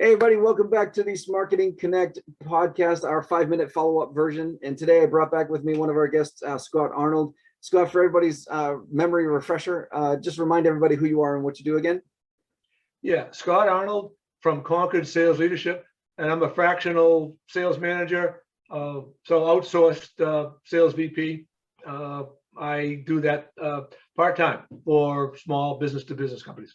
Hey, everybody, welcome back to the Marketing Connect podcast, our 5-minute follow-up version. And today I brought back with me one of our guests, Scott Arnold. Scott, for everybody's memory refresher, just remind everybody who you are and what you do again. Yeah, Scott Arnold from Concord Sales Leadership, and I'm a fractional sales manager, so outsourced sales VP. I do that part-time for small business-to-business companies.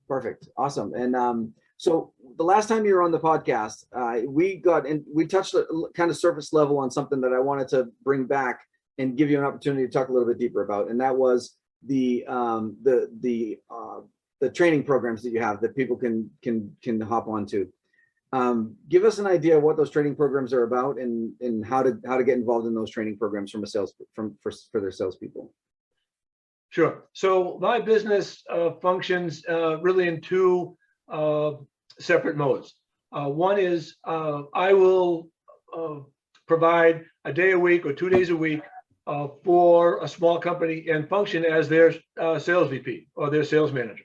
Perfect. Awesome. And so the last time you were on the podcast, we touched a kind of surface level on something that I wanted to bring back and give you an opportunity to talk a little bit deeper about, and that was the training programs that you have that people can hop onto. Give us an idea of what those training programs are about and how to get involved in those training programs for their salespeople. Sure. So my business functions really in two separate modes. One is I will provide a day a week or 2 days a week for a small company and function as their sales VP or their sales manager.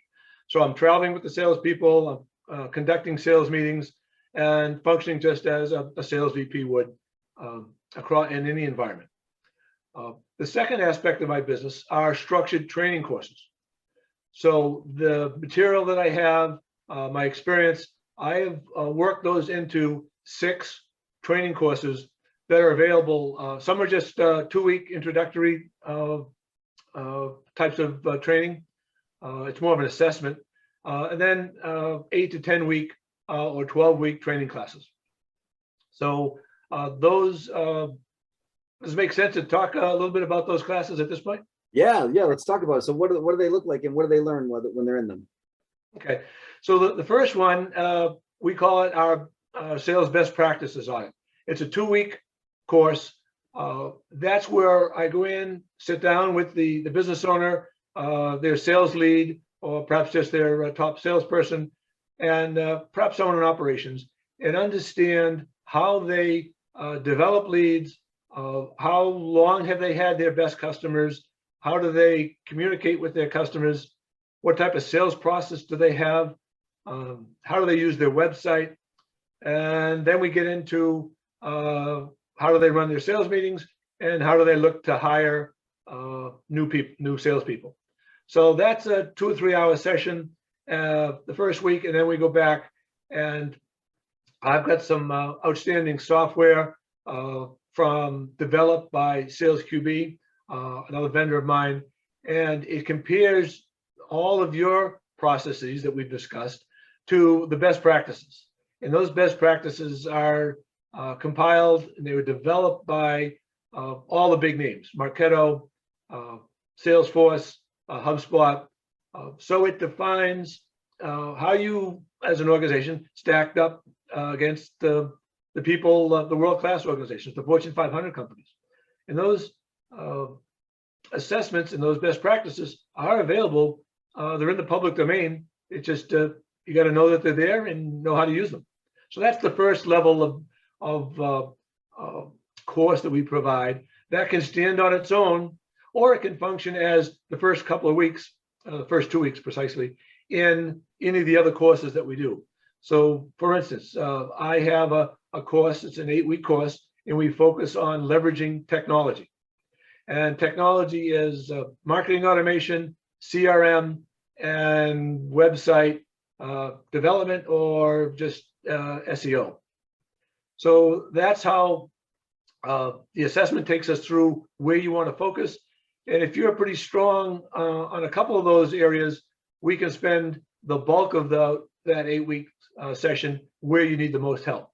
So I'm traveling with the salespeople, I'm conducting sales meetings, and functioning just as a sales VP would across in any environment. The second aspect of my business are structured training courses. So the material that I have, my experience, I have worked those into 6 training courses that are available. Some are just 2-week introductory types of training. It's more of an assessment. And then 8 to 10 week or 12-week training classes. So does it make sense to talk a little bit about those classes at this point? Yeah, let's talk about it. So what do they look like and what do they learn when they're in them? Okay, so the first one, we call it our sales best practices audit. It's a 2-week course. That's where I go in, sit down with the business owner, their sales lead, or perhaps just their top salesperson, and perhaps someone in operations, and understand how they develop leads, how long have they had their best customers, how do they communicate with their customers, what type of sales process do they have, how do they use their website, and then we get into how do they run their sales meetings and how do they look to hire new salespeople. So that's a 2 or 3 hour session the first week, and then we go back, and I've got some outstanding software developed by Sales QB, another vendor of mine, and it compares all of your processes that we've discussed to the best practices. And those best practices are compiled, and they were developed by all the big names: Marketo, Salesforce, HubSpot. So it defines how you, as an organization, stacked up against the people, the world-class organizations, the Fortune 500 companies. And those assessments and those best practices are available. They're in the public domain. It's just you got to know that they're there and know how to use them. So that's the first level of course that we provide. That can stand on its own, or it can function as the first couple of weeks, the first 2 weeks precisely, in any of the other courses that we do. So, for instance, I have a course. It's an 8-week course, and we focus on leveraging technology. And technology is marketing automation, CRM, and website development, or just SEO. So that's how the assessment takes us through where you want to focus. And if you're pretty strong on a couple of those areas, we can spend the bulk of that 8-week session where you need the most help.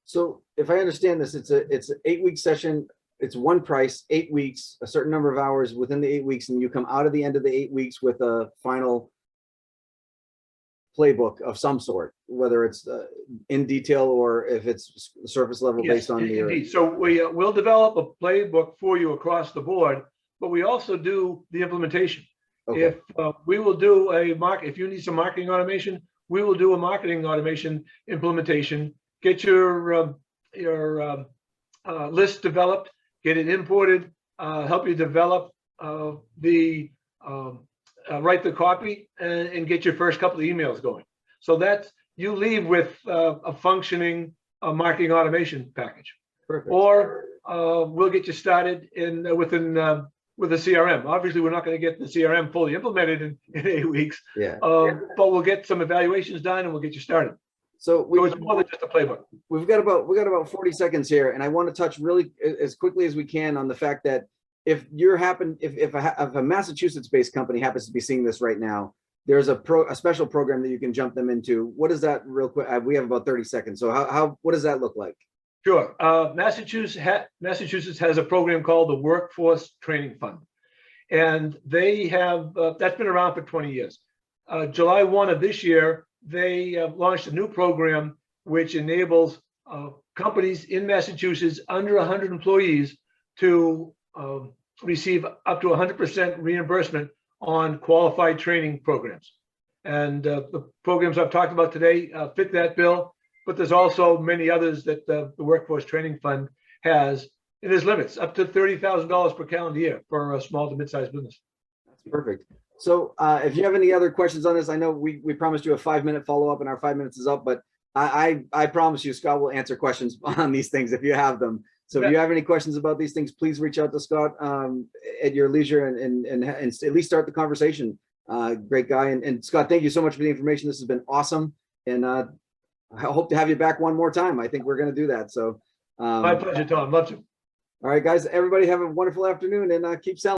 So if I understand this, it's an 8-week session. It's one price, 8 weeks, a certain number of hours within the 8 weeks, and you come out of the end of the 8 weeks with a final playbook of some sort, whether it's in detail or if it's surface level. Yes, based on indeed. So we'll develop a playbook for you across the board, but we also do the implementation. Okay. If we will do if you need some marketing automation, we will do a marketing automation implementation. Get your list developed, get it imported, help you develop write the copy, and get your first couple of emails going. So you leave with a functioning marketing automation package. Perfect. Or we'll get you started with a CRM. Obviously, we're not going to get the CRM fully implemented in 8 weeks. Yeah. But we'll get some evaluations done and we'll get you started. So it's more than just a playbook. We've got about 40 seconds here, and I want to touch really as quickly as we can on the fact that if a Massachusetts-based company happens to be seeing this right now, there's a special program that you can jump them into. What is that, real quick? We have about 30 seconds. So what does that look like? Sure. Massachusetts has a program called the Workforce Training Fund, and they have that's been around for 20 years. July 1 of this year, they launched a new program which enables companies in Massachusetts under 100 employees to receive up to 100% reimbursement on qualified training programs. And the programs I've talked about today fit that bill, but there's also many others that the Workforce Training Fund has. And there's limits up to $30,000 per calendar year for a small to mid-sized business. That's perfect. So if you have any other questions on this, I know we promised you a 5-minute follow-up and our 5 minutes is up, but I promise you Scott will answer questions on these things if you have them. So if you have any questions about these things, please reach out to Scott at your leisure and at least start the conversation. Great guy. And Scott, thank you so much for the information. This has been awesome. And I hope to have you back one more time. I think we're going to do that. So my pleasure, Tom. Love to. All right, guys, everybody have a wonderful afternoon and keep selling.